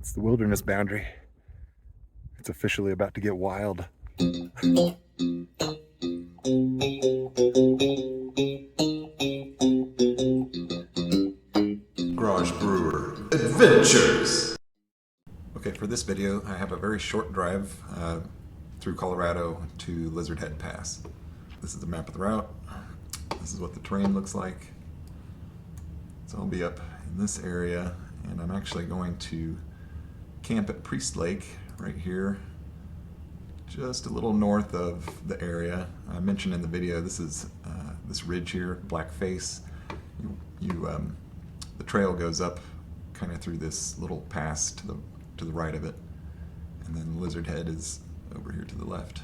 That's the wilderness boundary. It's officially about to get wild. Garage Brewer Adventures! Okay, for this video, I have a very short drive through Colorado to Lizard Head Pass. This is the map of the route. This is what the terrain looks like. So I'll be up in this area, and I'm actually going to camp at Priest Lake right here, just a little north of the area. I mentioned in the video, this is this ridge here, Black Face. The trail goes up kind of through this little pass to the right of it, and then Lizard Head is over here to the left.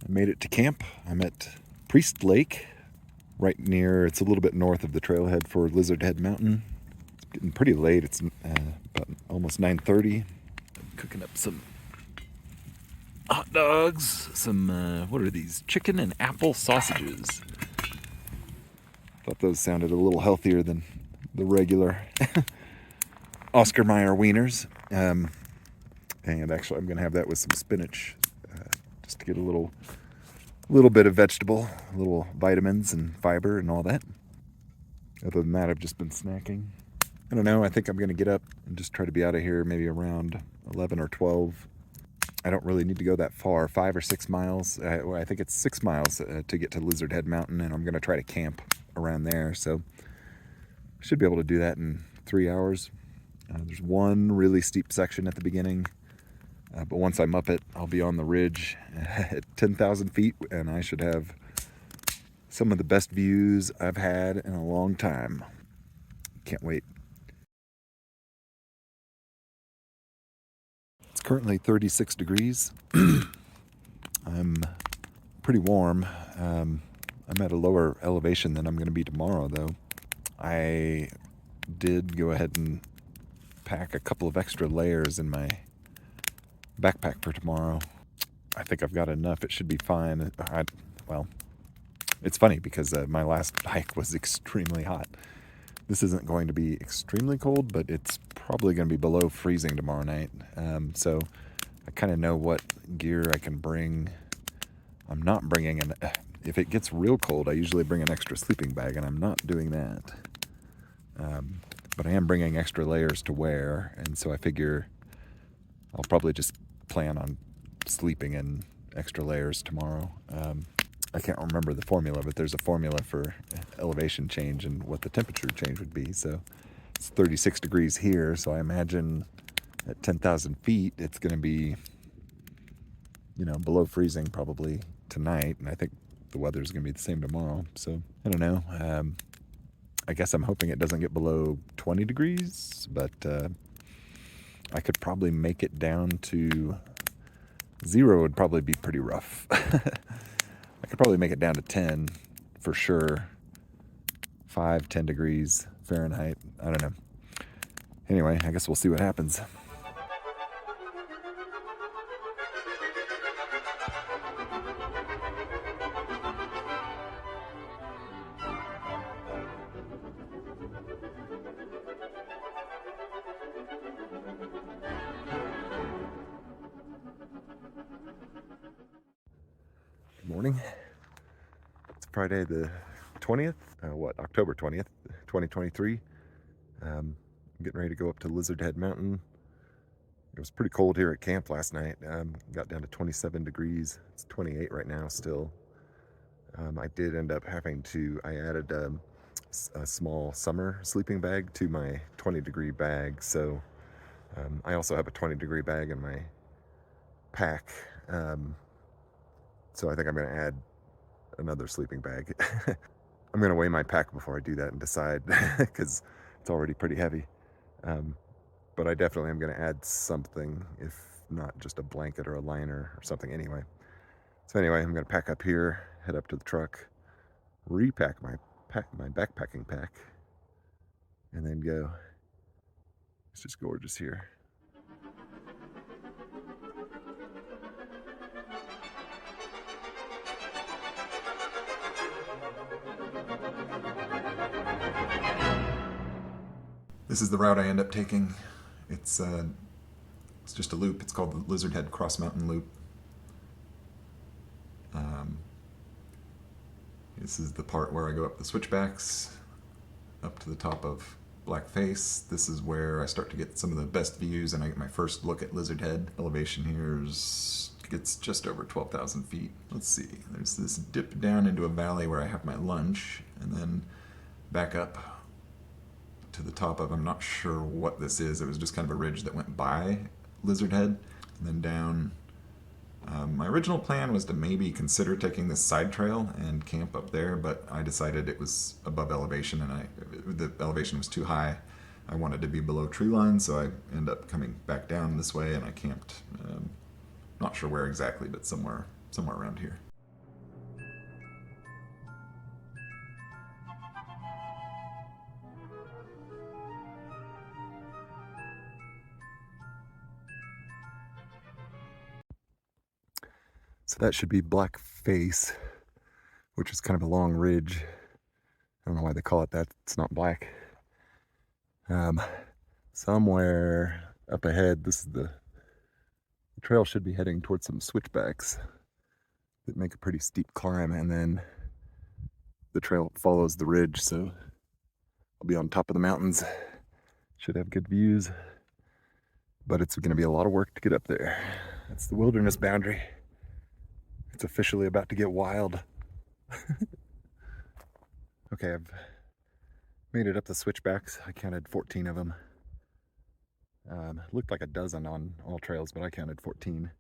I made it to camp. I'm at Priest Lake, right near, it's a little bit north of the trailhead for Lizard Head Mountain. It's getting pretty late. It's about almost 9:30. I'm cooking up some hot dogs, some, what are these? Chicken and apple sausages. Thought those sounded a little healthier than the regular Oscar Mayer wieners. And actually I'm going to have that with some spinach, just to get a little bit of vegetable, a little vitamins and fiber and all that. Other than that, I've just been snacking. I don't know, I think I'm going to get up and just try to be out of here maybe around 11 or 12. I don't really need to go that far, 5 or 6 miles. I think it's 6 miles to get to Lizard Head Mountain, and I'm going to try to camp around there. So I should be able to do that in 3 hours. There's one really steep section at the beginning. But once I'm up it, I'll be on the ridge at 10,000 feet, and I should have some of the best views I've had in a long time. Can't wait. It's currently 36 degrees. I'm pretty warm. I'm at a lower elevation than I'm going to be tomorrow, though. I did go ahead and pack a couple of extra layers in my backpack for tomorrow. I think I've got enough. It should be fine. Well, it's funny because my last hike was extremely hot. This isn't going to be extremely cold, but it's probably going to be below freezing tomorrow night. So I kind of know what gear I can bring. I'm not bringing if it gets real cold, I usually bring an extra sleeping bag, and I'm not doing that. But I am bringing extra layers to wear, and so I figure I'll probably just plan on sleeping in extra layers tomorrow. I can't remember the formula, but there's a formula for elevation change and what the temperature change would be. So it's 36 degrees here, so I imagine at 10,000 feet it's going to be, below freezing probably tonight, and I think the weather's going to be the same tomorrow. So I don't know. I guess I'm hoping it doesn't get below 20 degrees, but I could probably make it down to 0 would probably be pretty rough. I could probably make it down to 10 for sure. 10 degrees Fahrenheit. I don't know. Anyway, I guess we'll see what happens. Good morning. It's Friday the 20th, October 20th, 2023. I'm getting ready to go up to Lizard Head Mountain. It was pretty cold here at camp last night. Got down to 27 degrees. It's 28 right now still. I did end up I added a small summer sleeping bag to my 20-degree bag. So I also have a 20-degree bag in my pack. So I think I'm going to add another sleeping bag. I'm going to weigh my pack before I do that and decide because it's already pretty heavy. But I definitely am going to add something, if not just a blanket or a liner or something anyway. So anyway, I'm going to pack up here, head up to the truck, repack my backpacking pack, and then go. It's just gorgeous here. This is the route I end up taking. It's just a loop. It's called the Lizard Head Cross Mountain Loop. This is the part where I go up the switchbacks, up to the top of Black Face. This is where I start to get some of the best views, and I get my first look at Lizard Head. Elevation here gets just over 12,000 feet. Let's see. There's this dip down into a valley where I have my lunch, and then back up to the top of, I'm not sure what this is. It was just kind of a ridge that went by Lizard Head, and then down. My original plan was to maybe consider taking this side trail and camp up there, but I decided it was above elevation, and the elevation was too high. I wanted to be below tree line, so I ended up coming back down this way, and I camped. Not sure where exactly, but somewhere around here. So that should be Black Face, which is kind of a long ridge. I don't know why they call it that. It's not black. Somewhere up ahead, the trail should be heading towards some switchbacks that make a pretty steep climb, and then the trail follows the ridge, so I'll be on top of the mountains. Should have good views, but it's going to be a lot of work to get up there. That's the wilderness boundary. It's officially about to get wild. Okay, I've made it up the switchbacks. I counted 14 of them. Looked like a dozen on all trails, but I counted 14.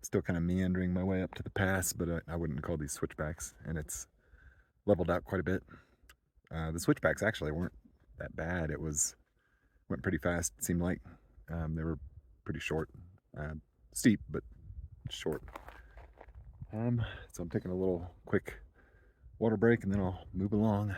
Still kind of meandering my way up to the pass, but I wouldn't call these switchbacks, and it's leveled out quite a bit. The switchbacks actually weren't that bad. Went pretty fast, it seemed like. They were pretty short. Steep, but short. So I'm taking a little quick water break and then I'll move along.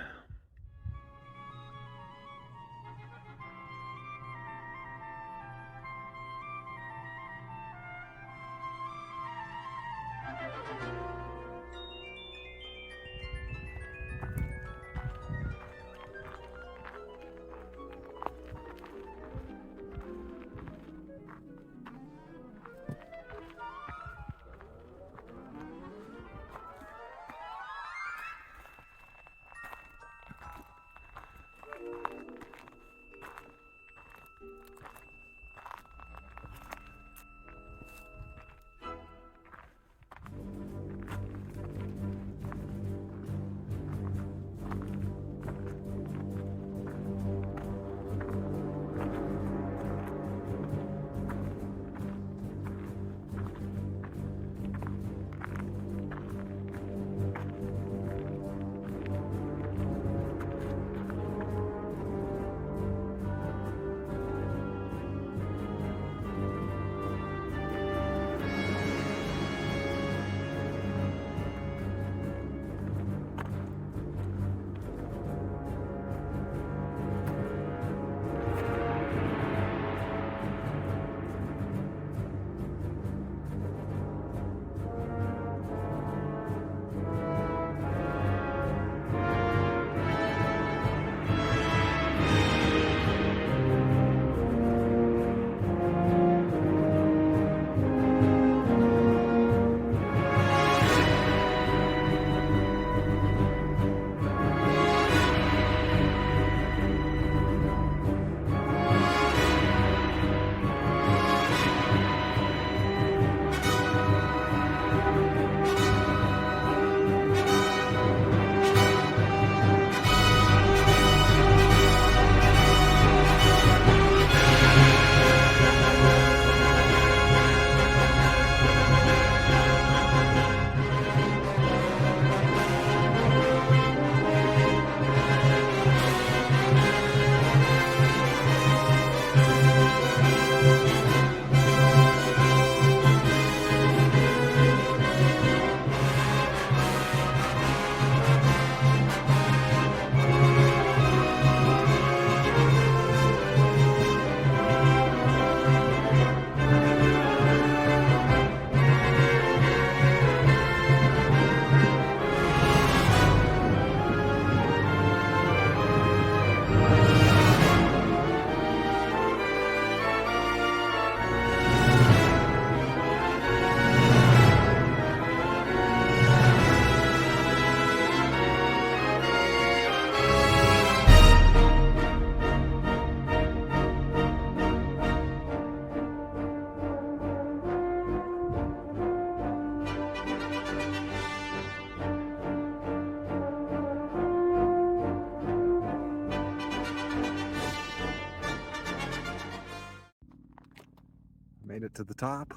Made it to the top.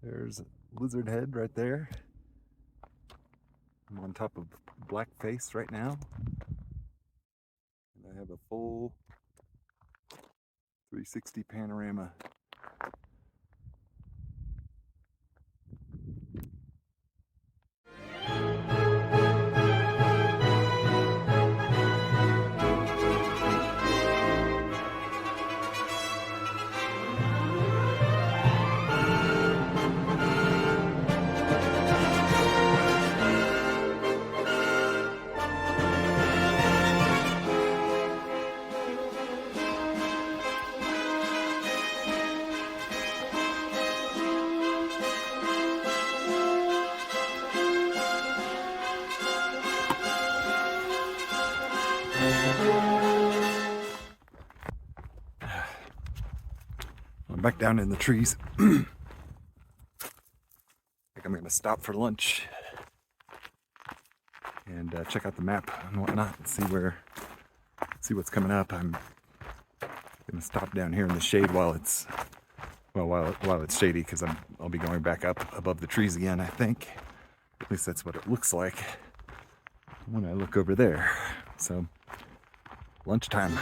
There's Lizard Head right there. I'm on top of Black Face right now. And I have a full 360 panorama. I'm back down in the trees. I think I'm going to stop for lunch and check out the map and whatnot and see what's coming up. I'm going to stop down here in the shade while it's shady, because I'll be going back up above the trees again, I think. At least that's what it looks like when I look over there. So, lunchtime.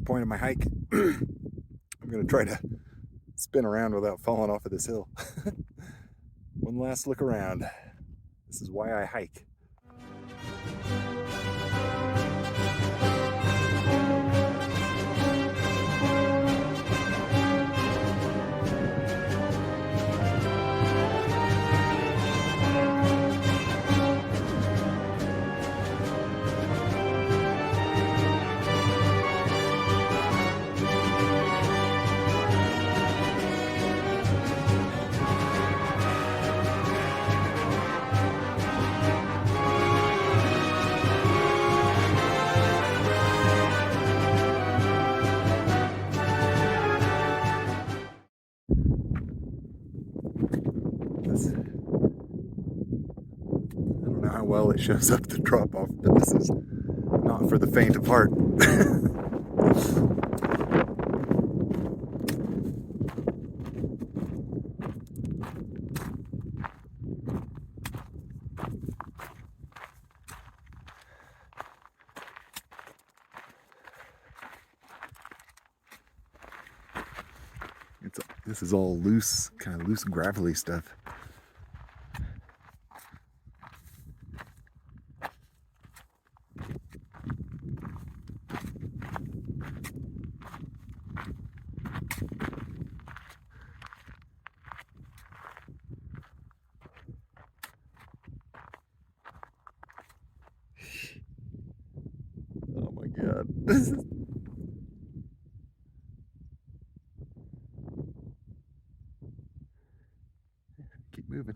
point of my hike. I'm going to try to spin around without falling off of this hill. One last look around. This is why I hike. I don't know how well it shows up the drop off, but this is not for the faint of heart. This is all loose, kind of loose, gravelly stuff. Oh my God. Keep moving.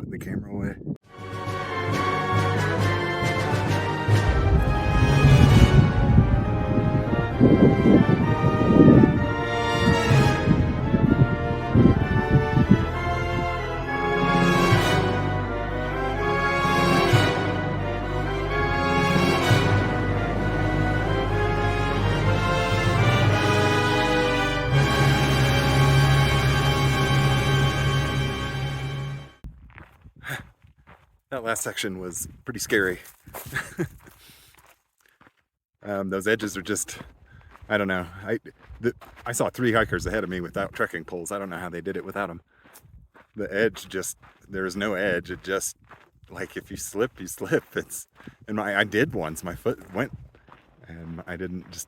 The camera away. That last section was pretty scary. Those edges are just, I don't know. I saw 3 hikers ahead of me without trekking poles. I don't know how they did it without them. The edge just, there's no edge. It just, like if you slip, you slip. I did once, my foot went and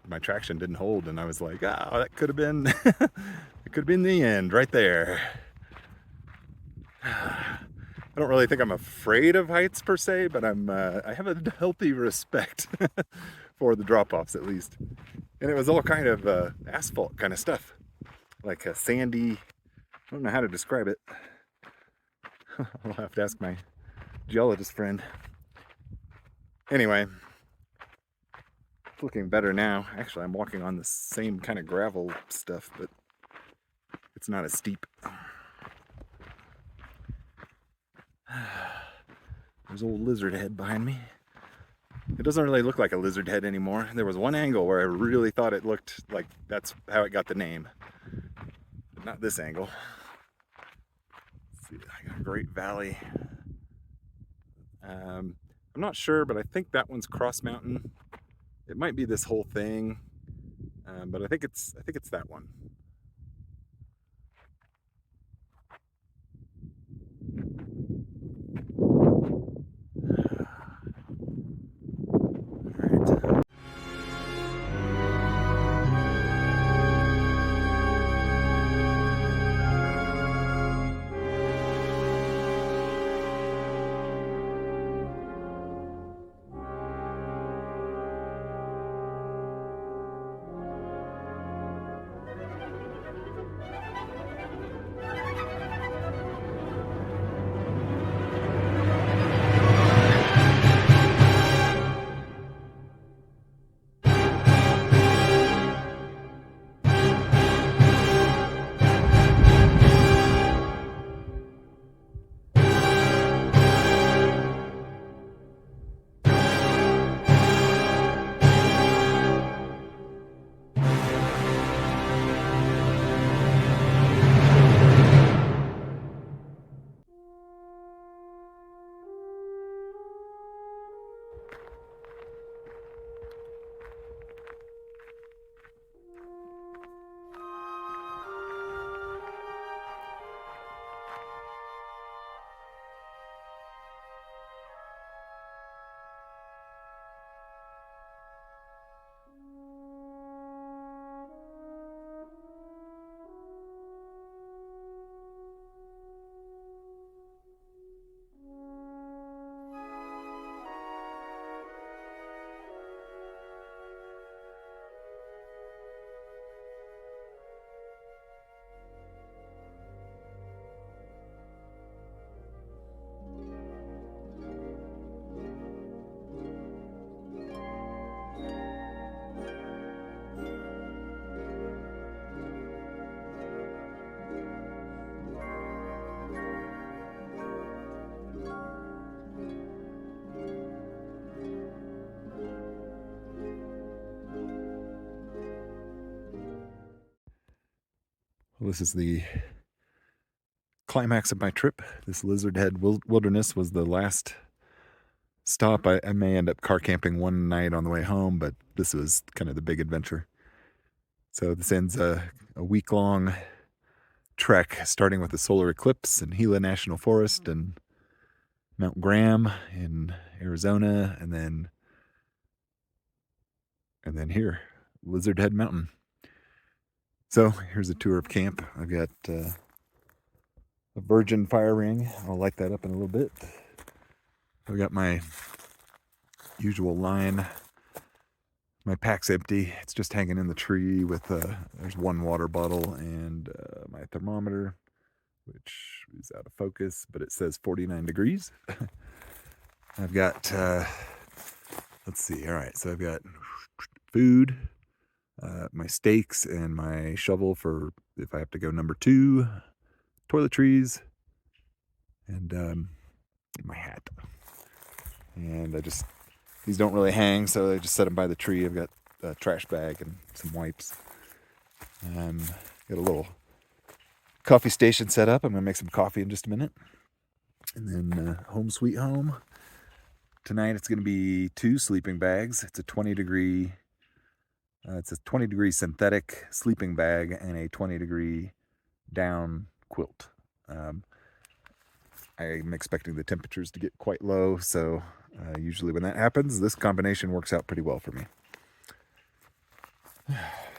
my traction didn't hold, and I was like, oh, that could have been, it could have been the end right there. I don't really think I'm afraid of heights per se, but I have a healthy respect for the drop-offs at least. And it was all kind of asphalt kind of stuff, like a sandy, I don't know how to describe it. I'll have to ask my geologist friend. Anyway, it's looking better now. Actually, I'm walking on the same kind of gravel stuff, but it's not as steep. There's old lizard head behind me. It doesn't really look like a lizard head anymore. There was one angle where I really thought it looked like that's how it got the name, but not this angle. Let's see, I got a great valley. I'm not sure, but I think that one's Cross Mountain. It might be this whole thing, but I think it's that one. Well, this is the climax of my trip. This Lizard Head Wilderness was the last stop. I may end up car camping one night on the way home, but this was kind of the big adventure. So this ends a week-long trek, starting with the solar eclipse in Gila National Forest and Mount Graham in Arizona, and then here, Lizard Head Mountain. So here's a tour of camp. I've got a virgin fire ring. I'll light that up in a little bit. I've got my usual line. My pack's empty. It's just hanging in the tree with, there's one water bottle and my thermometer, which is out of focus, but it says 49 degrees. I've got, let's see, all right, so I've got food, my stakes, and my shovel for if I have to go number 2, toiletries, and my hat. And these don't really hang, so I just set them by the tree. I've got a trash bag and some wipes. Got a little coffee station set up. I'm going to make some coffee in just a minute. And then home sweet home. Tonight it's going to be 2 sleeping bags. It's a 20-degree synthetic sleeping bag and a 20-degree down quilt. I'm expecting the temperatures to get quite low, so usually when that happens, this combination works out pretty well for me. I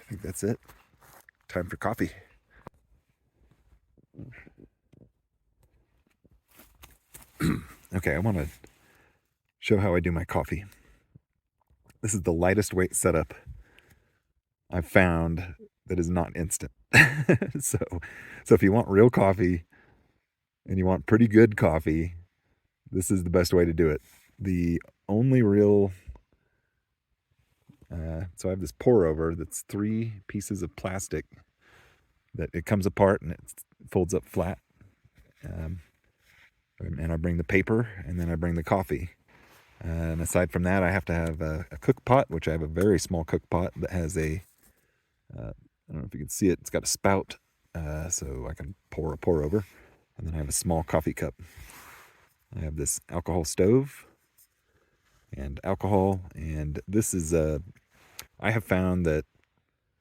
think that's it. Time for coffee. Okay, I want to show how I do my coffee. This is the lightest weight setup I've found that is not instant. So if you want real coffee and you want pretty good coffee, this is the best way to do it. The only real, so I have this pour over that's 3 pieces of plastic that it comes apart and it folds up flat. And I bring the paper and then I bring the coffee. And aside from that, I have to have a cook pot, which I have a very small cook pot that has I don't know if you can see it, it's got a spout, so I can pour a pour over. And then I have a small coffee cup. I have this alcohol stove and alcohol, and this is I have found that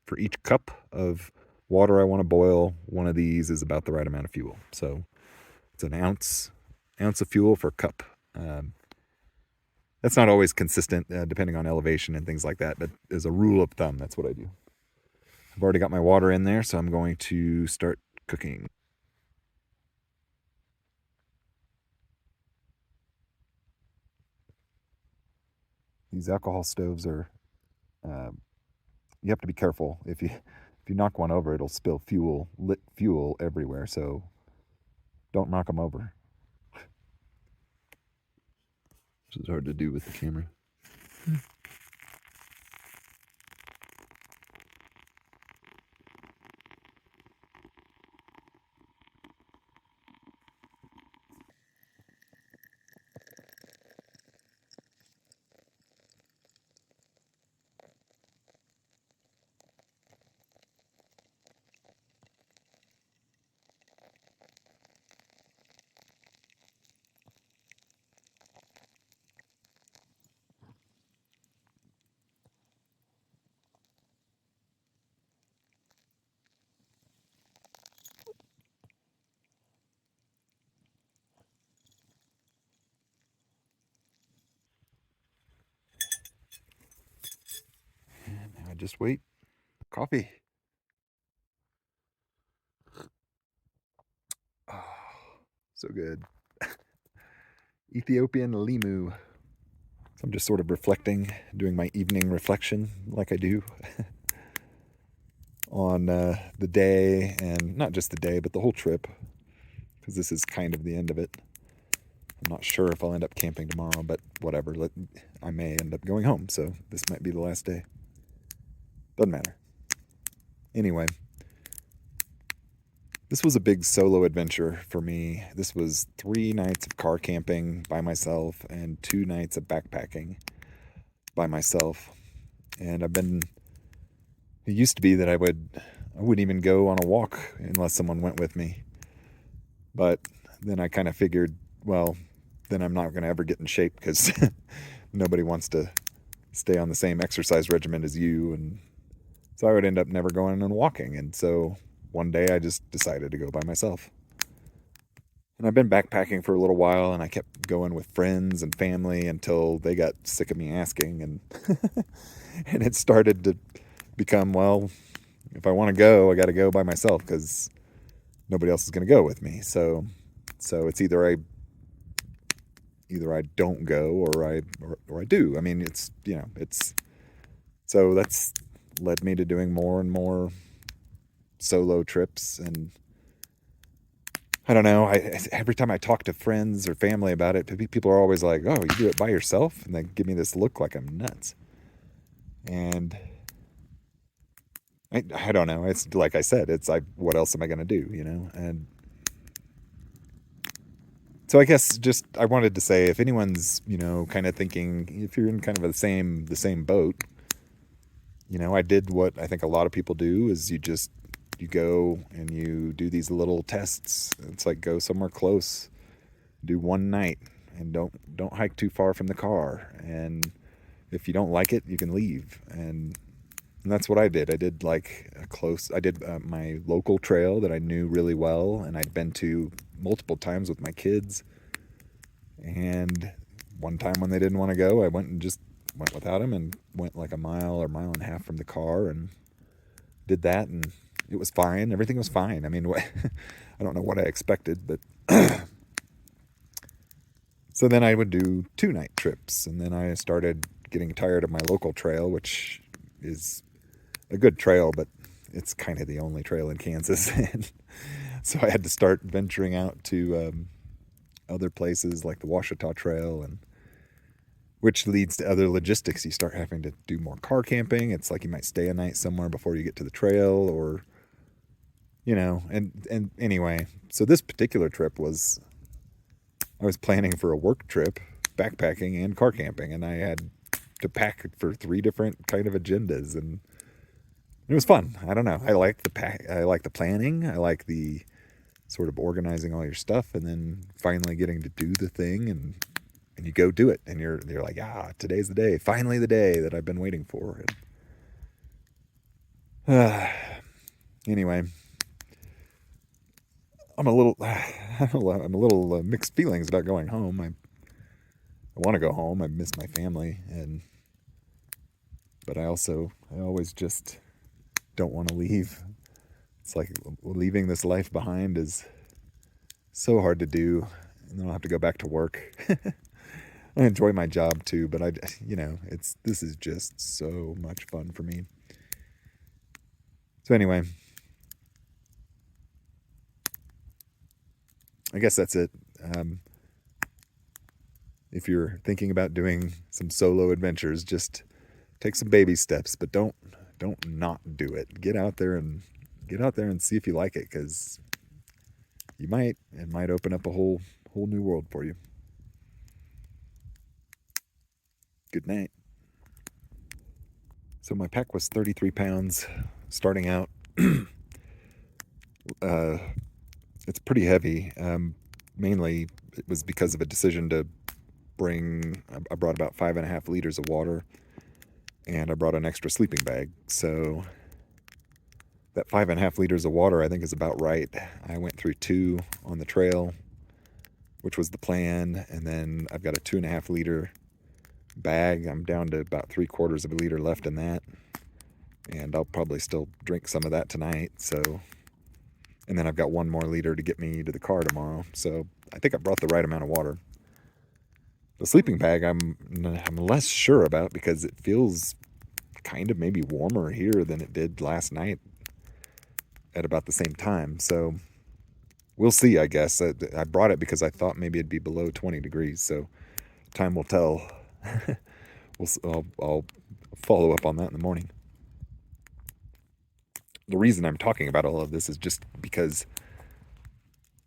for each cup of water I want to boil, one of these is about the right amount of fuel. So it's an ounce of fuel for a cup. That's not always consistent, depending on elevation and things like that, but as a rule of thumb, that's what I do. I've already got my water in there, so I'm going to start cooking. These alcohol stoves are, you have to be careful. If you knock one over, it'll spill lit fuel everywhere, so don't knock them over. This is hard to do with the camera. And now I just wait. Coffee. Oh, so good. Ethiopian limu. So I'm just sort of reflecting, doing my evening reflection like I do on the day, and not just the day, but the whole trip, because this is kind of the end of it. I'm not sure if I'll end up camping tomorrow, but whatever. I may end up going home, so this might be the last day. Doesn't matter. Anyway, this was a big solo adventure for me. This was 3 nights of car camping by myself and 2 nights of backpacking by myself. And it used to be that I would I wouldn't even go on a walk unless someone went with me. But then I kind of figured, well, then I'm not going to ever get in shape because nobody wants to stay on the same exercise regimen as you. And so I would end up never going and walking. And so one day I just decided to go by myself. And I've been backpacking for a little while, and I kept going with friends and family until they got sick of me asking. And and it started to become, well, if I want to go, I got to go by myself because nobody else is going to go with me. So it's either I don't go or I do. I mean, it's so that's led me to doing more and more solo trips. And I don't know, every time I talk to friends or family about it, people are always like, "Oh, you do it by yourself?" And they give me this look like I'm nuts. And I don't know. It's like I said, it's like, what else am I going to do, And so I guess just I wanted to say, if anyone's, kind of thinking, if you're in kind of the same boat, I did what I think a lot of people do, is you go and you do these little tests. It's like, go somewhere close, do one night, and don't hike too far from the car. And if you don't like it, you can leave. And that's what I did. I did I did my local trail that I knew really well, and I'd been to multiple times with my kids. And one time when they didn't want to go, I went without them and went like a mile or mile and a half from the car and did that, and it was fine. Everything was fine. I mean, I don't know what I expected, but so then I would do 2-night trips, and then I started getting tired of my local trail, which is a good trail, but it's kind of the only trail in Kansas. And so I had to start venturing out to other places like the Washita Trail, and which leads to other logistics. You start having to do more car camping. It's like you might stay a night somewhere before you get to the trail, or and anyway, so this particular trip I was planning for a work trip, backpacking and car camping, and I had to pack for 3 different kind of agendas, and it was fun. I don't know. I like the planning. I like the sort of organizing all your stuff, and then finally getting to do the thing, and you go do it, and you're like, today's the day. Finally, the day that I've been waiting for. And, anyway, I'm a little mixed feelings about going home. I want to go home. I miss my family, but I always just don't want to leave. It's like leaving this life behind is so hard to do, and then I'll have to go back to work. I enjoy my job too, but this is just so much fun for me. So anyway, I guess that's it. If you're thinking about doing some solo adventures, just take some baby steps, but don't not do it. Get out there and see if you like it, because it might open up a whole new world for you. Good night. So my pack was 33 pounds starting out. It's pretty heavy. Mainly it was because of a decision to I brought about 5.5 liters of water, and I brought an extra sleeping bag. So that 5.5 liters of water, I think, is about right. I went through 2 on the trail, which was the plan. And then I've got a 2.5 liter bag. I'm down to about 3/4 of a liter left in that, and I'll probably still drink some of that tonight. So, and then I've got 1 more liter to get me to the car tomorrow. So I think I brought the right amount of water. The sleeping bag I'm less sure about, because it feels kind of maybe warmer here than it did last night at about the same time. So we'll see, I guess. I brought it because I thought maybe it'd be below 20 degrees. So time will tell. I'll follow up on that in the morning. The reason I'm talking about all of this is just because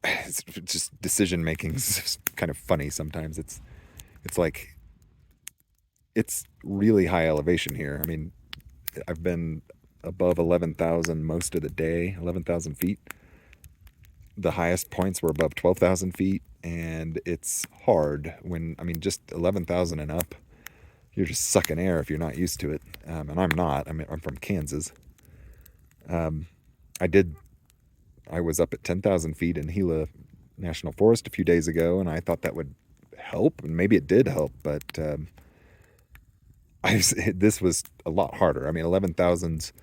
it's just decision making is kind of funny sometimes. It's like, it's really high elevation here. I mean, I've been above 11,000 most of the day, 11,000 feet. The highest points were above 12,000 feet, and it's hard when, I mean, just 11,000 and up, you're just sucking air if you're not used to it. And I'm not. I'm from Kansas. I was up at 10,000 feet in Gila National Forest a few days ago, and I thought that would help, and maybe it did help, but this was a lot harder. I mean, 11,000's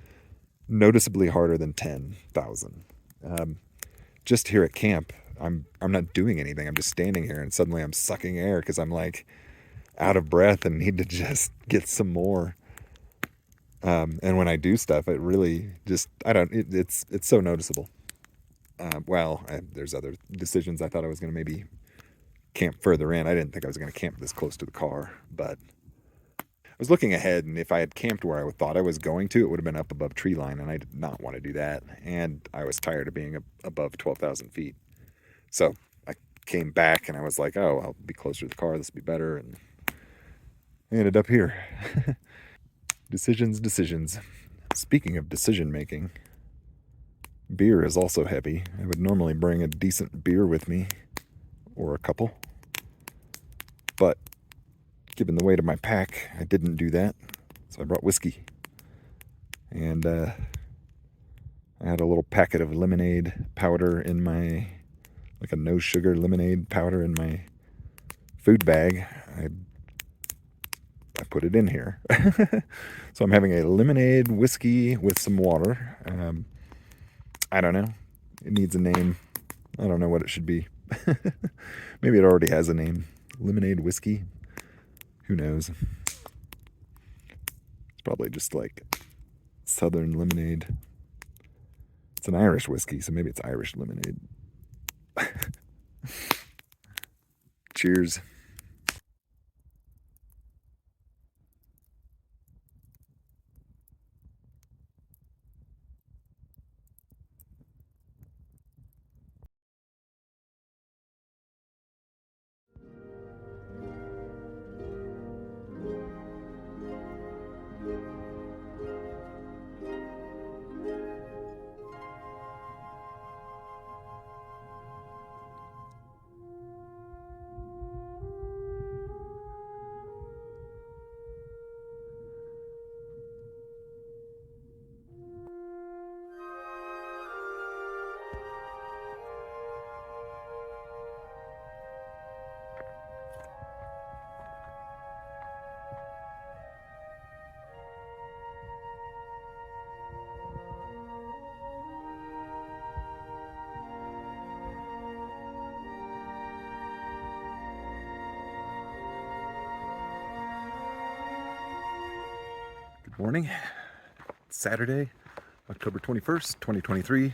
noticeably harder than 10,000. Just here at camp, I'm not doing anything. I'm just standing here, and suddenly I'm sucking air because I'm like out of breath and need to just get some more. And when I do stuff, it really just it's so noticeable. There's other decisions. I thought I was going to maybe camp further in. I didn't think I was going to camp this close to the car, but I was looking ahead, and if I had camped where I thought I was going to, it would have been up above tree line, and I did not want to do that. And I was tired of being above 12,000 feet. So I came back, and I was like, oh, I'll be closer to the car. This will be better. And I ended up here. Decisions. Speaking of decision making, beer is also heavy. I would normally bring a decent beer with me, or a couple. But given the weight of my pack, I didn't do that. So I brought whiskey. And I had a little packet of lemonade powder in my, like a no sugar lemonade powder in my food bag. I put it in here. So I'm having a lemonade whiskey with some water. I don't know. It needs a name. I don't know what it should be. Maybe it already has a name. Lemonade whiskey. Who knows? It's probably just like Southern lemonade. It's an Irish whiskey, so maybe it's Irish lemonade. Cheers. Good morning. It's Saturday, October 21st, 2023.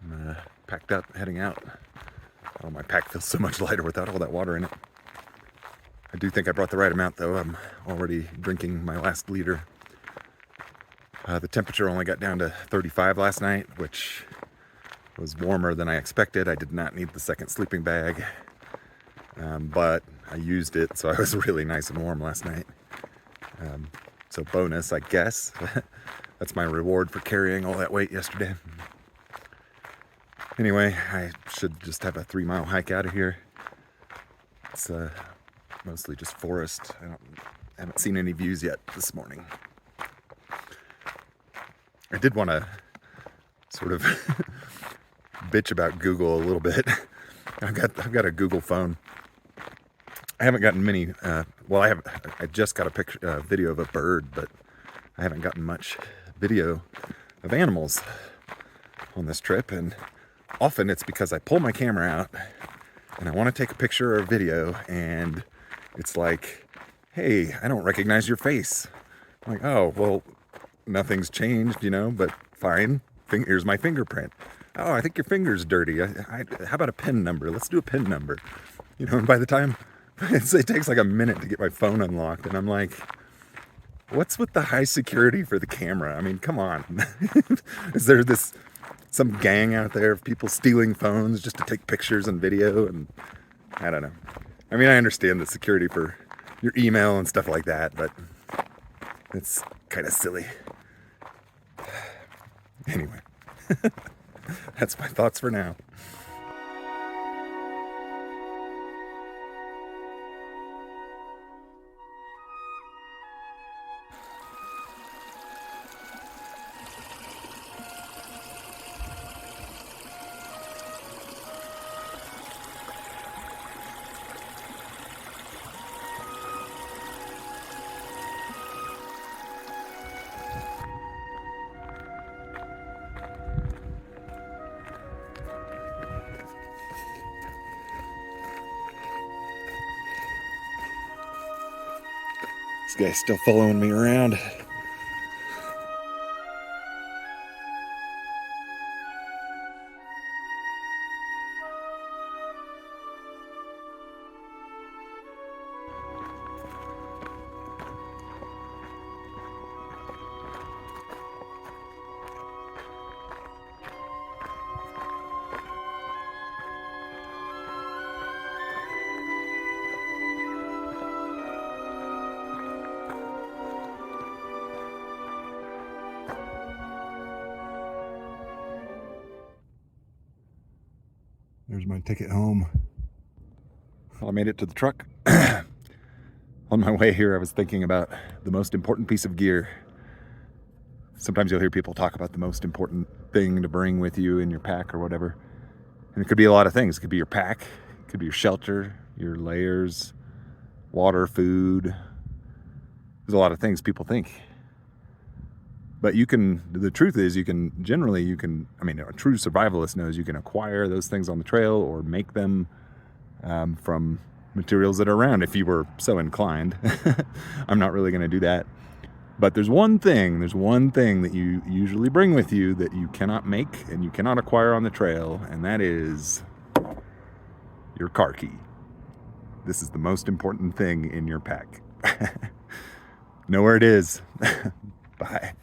I'm packed up, heading out. Oh, my pack feels so much lighter without all that water in it. I do think I brought the right amount, though. I'm already drinking my last liter. The temperature only got down to 35 last night, which was warmer than I expected. I did not need the second sleeping bag, but I used it, so I was really nice and warm last night. So bonus, I guess. That's my reward for carrying all that weight yesterday. Anyway, I should just have a 3-mile hike out of here. It's mostly just forest. I haven't seen any views yet this morning. I did want to sort of bitch about Google a little bit. I've got a Google phone. I haven't gotten many. I just got a video of a bird, but I haven't gotten much video of animals on this trip. And often it's because I pull my camera out and I want to take a picture or a video, and it's like, hey, I don't recognize your face. I'm like, oh, well, nothing's changed, but fine. Here's my fingerprint. Oh, I think your finger's dirty. How about a PIN number? Let's do a PIN number. And by the time it takes like a minute to get my phone unlocked, and I'm like, what's with the high security for the camera? I mean, come on. Is there some gang out there of people stealing phones just to take pictures and video? And I don't know. I mean, I understand the security for your email and stuff like that, but it's kind of silly. Anyway, that's my thoughts for now. This guy's still following me around. There's my ticket home. Well, I made it to the truck. On my way here, I was thinking about the most important piece of gear. Sometimes you'll hear people talk about the most important thing to bring with you in your pack or whatever. And it could be a lot of things. It could be your pack, it could be your shelter, your layers, water, food. There's a lot of things people think. But the truth is, a true survivalist knows you can acquire those things on the trail or make them from materials that are around if you were so inclined. I'm not really going to do that. But there's one thing that you usually bring with you that you cannot make and you cannot acquire on the trail, and that is your car key. This is the most important thing in your pack. Know where it is. Bye.